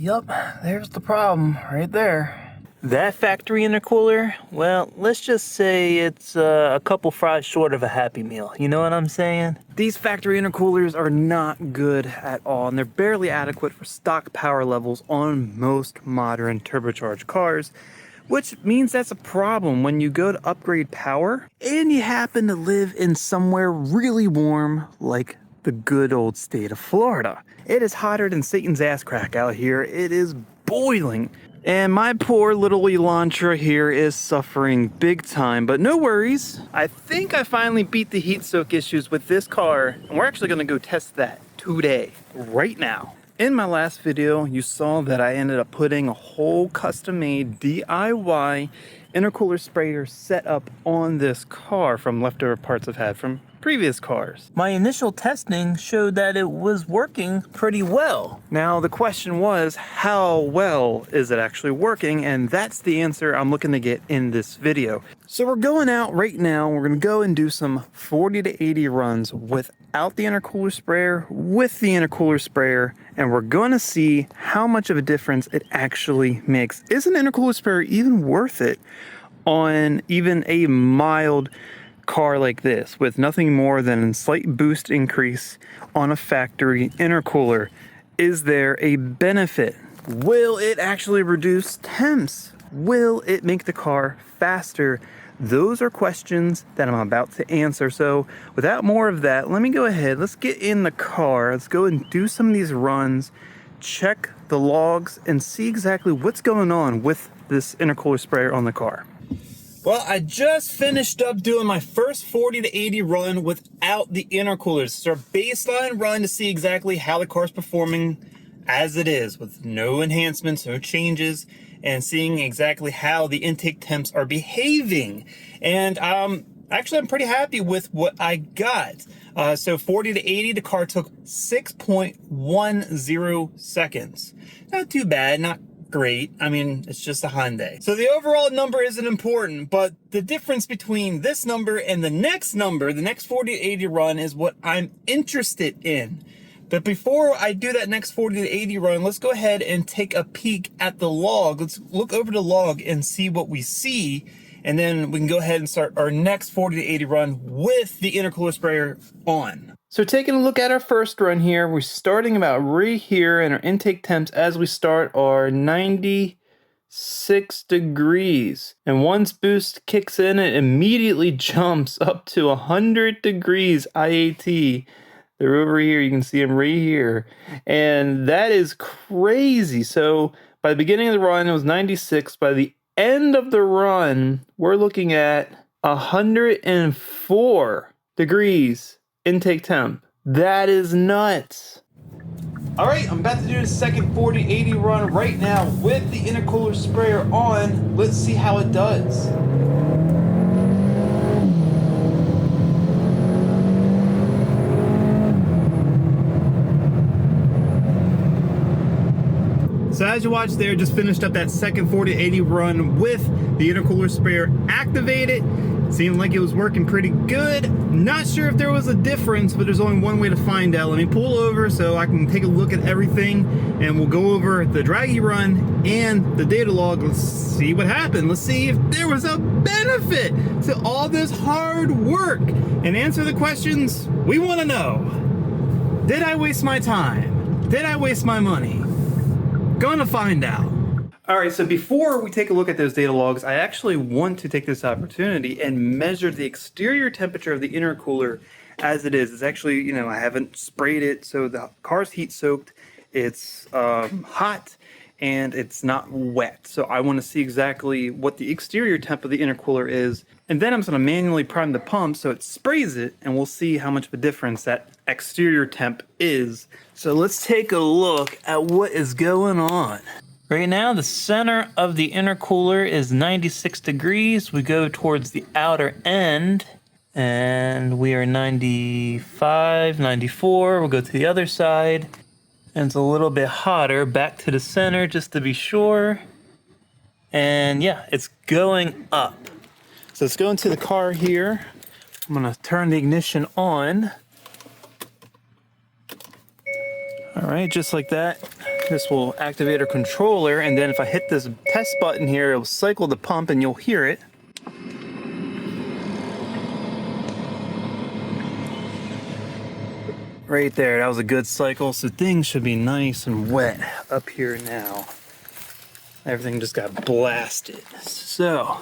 Yep, there's the problem right there. That factory intercooler, well, let's just say it's a couple fries short of a Happy Meal. You know what I'm saying? These factory intercoolers are not good at all, and they're barely adequate for stock power levels on most modern turbocharged cars, which means that's a problem when you go to upgrade power and you happen to live in somewhere really warm like the good old state of Florida. It is hotter than Satan's ass crack out here. It is boiling. And my poor little Elantra here is suffering big time, but no worries. I think I finally beat the heat soak issues with this car, and we're actually gonna go test that today, right now. In my last video, you saw that I ended up putting a whole custom-made DIY intercooler sprayer setup on this car from leftover parts I've had from previous cars. My initial testing showed that it was working pretty well. Now the question was, how well is it actually working? And that's the answer I'm looking to get in this video. So we're going out right now. We're gonna go and do some 40 to 80 runs without the intercooler sprayer, with the intercooler sprayer, and we're gonna see how much of a difference it actually makes. Is an intercooler sprayer even worth it on even a mild car like this with nothing more than a slight boost increase on a factory intercooler? Is there a benefit? Will it actually reduce temps? Will it make the car faster? Those are questions that I'm about to answer. So without more of that, let me go ahead. Let's get in the car. Let's go and do some of these runs, check the logs, and see exactly what's going on with this intercooler sprayer on the car. Well, I just finished up doing my first 40 to 80 run without the intercoolers. It's our baseline run to see exactly how the car's performing as it is, with no enhancements, no changes, and seeing exactly how the intake temps are behaving. And actually, I'm pretty happy with what I got. So 40 to 80, the car took 6.10 seconds. Not too bad, not great. I mean, it's just a Hyundai. So the overall number isn't important, but the difference between this number and the next number, the next 40 to 80 run, is what I'm interested in. But before I do that next 40 to 80 run, let's go ahead and take a peek at the log. Let's look over the log and see what we see. And then we can go ahead and start our next 40 to 80 run with the intercooler sprayer on. So taking a look at our first run here, we're starting about right here, and our intake temps as we start are 96 degrees. And once boost kicks in, it immediately jumps up to 100 degrees IAT. They're over here, you can see them right here. And that is crazy. So by the beginning of the run, it was 96. By the end of the run, we're looking at 104 degrees intake temp. That is nuts. All right, I'm about to do the second 40-80 run right now with the intercooler sprayer on. Let's see how it does. So as you watch there, just finished up that second 40-80 run with the intercooler sprayer activated. Seemed like it was working pretty good. Not sure if there was a difference, but there's only one way to find out. Let me pull over so I can take a look at everything, and we'll go over the draggy run and the data log. Let's see what happened. Let's see if there was a benefit to all this hard work, and answer the questions we want to know. Did I waste my time? Did I waste my money? Gonna find out. All right, so before we take a look at those data logs, I actually want to take this opportunity and measure the exterior temperature of the intercooler as it is. It's actually, you know, I haven't sprayed it, so the car's heat soaked. It's hot and it's not wet. So I want to see exactly what the exterior temp of the intercooler is. And then I'm just going to manually prime the pump so it sprays it, and we'll see how much of a difference that exterior temp is. So let's take a look at what is going on. Right now, the center of the intercooler is 96 degrees. We go towards the outer end, and we are 95, 94. We'll go to the other side, and it's a little bit hotter. Back to the center just to be sure. And yeah, it's going up. So let's go into the car here. I'm gonna turn the ignition on. All right, just like that. this will activate our controller, and then if I hit this test button here, it'll cycle the pump and you'll hear it. Right there, that was a good cycle, so things should be nice and wet up here now. Everything just got blasted. So,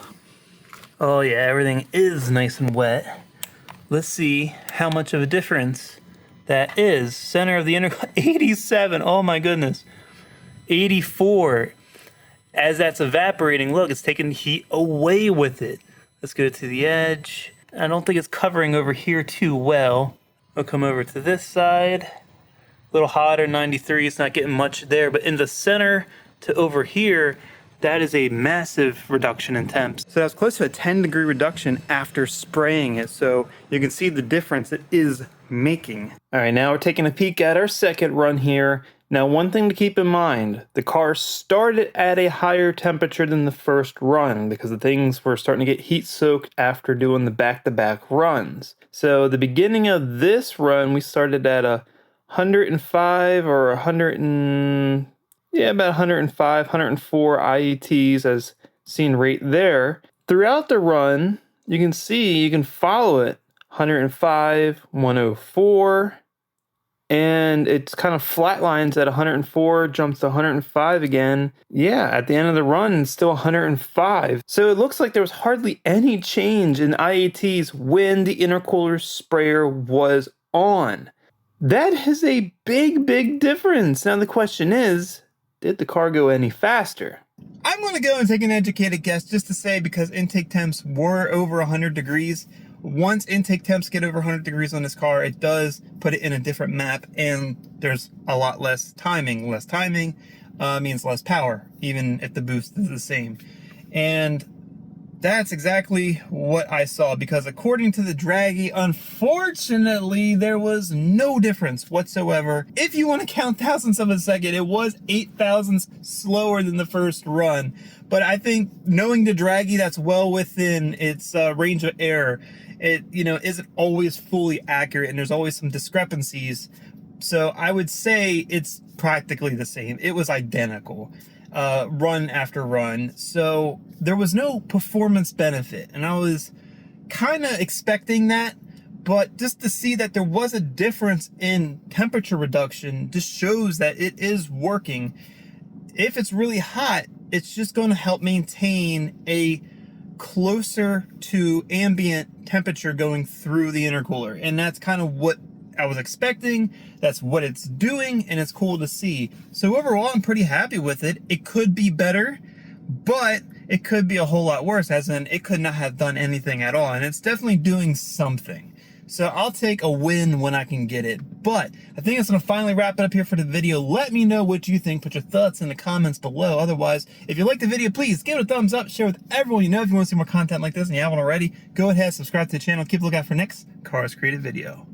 oh yeah, everything is nice and wet. Let's see how much of a difference that is. Center of the intercooler, 87, oh my goodness. 84, as that's evaporating, look, it's taking heat away with it. Let's go to the edge. I don't think it's covering over here too well. I'll come over to this side. A little hotter, 93, it's not getting much there, but in the center to over here, that is a massive reduction in temps. So that's close to a 10-degree reduction after spraying it. So you can see the difference it is making. All right, now we're taking a peek at our second run here. Now, one thing to keep in mind, the car started at a higher temperature than the first run because the things were starting to get heat soaked after doing the back-to-back runs. So the beginning of this run, we started at a 105 or 100 and, yeah, about 105, 104 IETs as seen right there. Throughout the run, you can see, you can follow it, 105, 104, and it's kind of flatlines at 104, jumps to 105 again. Yeah, at the end of the run, it's still 105. So it looks like there was hardly any change in IETs when the intercooler sprayer was on. That is a big, big difference. Now the question is, did the car go any faster? I'm going to go and take an educated guess just to say, because intake temps were over 100 degrees. Once intake temps get over 100 degrees on this car, it does put it in a different map, and there's a lot less timing. Less timing means less power, even if the boost is the same. And that's exactly what I saw, because according to the Draggy, unfortunately, there was no difference whatsoever. If you want to count thousandths of a second, it was 8 thousandths slower than the first run. But I think knowing the Draggy, that's well within its range of error. It, you know, isn't always fully accurate, and there's always some discrepancies. So I would say it's practically the same. It was identical. Run after run, so there was no performance benefit, and I was kind of expecting that, but just to see that there was a difference in temperature reduction just shows that it is working. If it's really hot, it's just going to help maintain a closer to ambient temperature going through the intercooler, and that's kind of what I was expecting. That's what it's doing, and it's cool to see. So overall, I'm pretty happy with it. It could be better, but it could be a whole lot worse, as in it could not have done anything at all, and it's definitely doing something. So I'll take a win when I can get it. But I think it's gonna finally wrap it up here for the video. Let me know what you think. Put your thoughts in the comments below. Otherwise, if you like the video, please give it a thumbs up, share with everyone you know. If you want to see more content like this and you haven't already, go ahead, subscribe to the channel. Keep a lookout for next Karz Created video.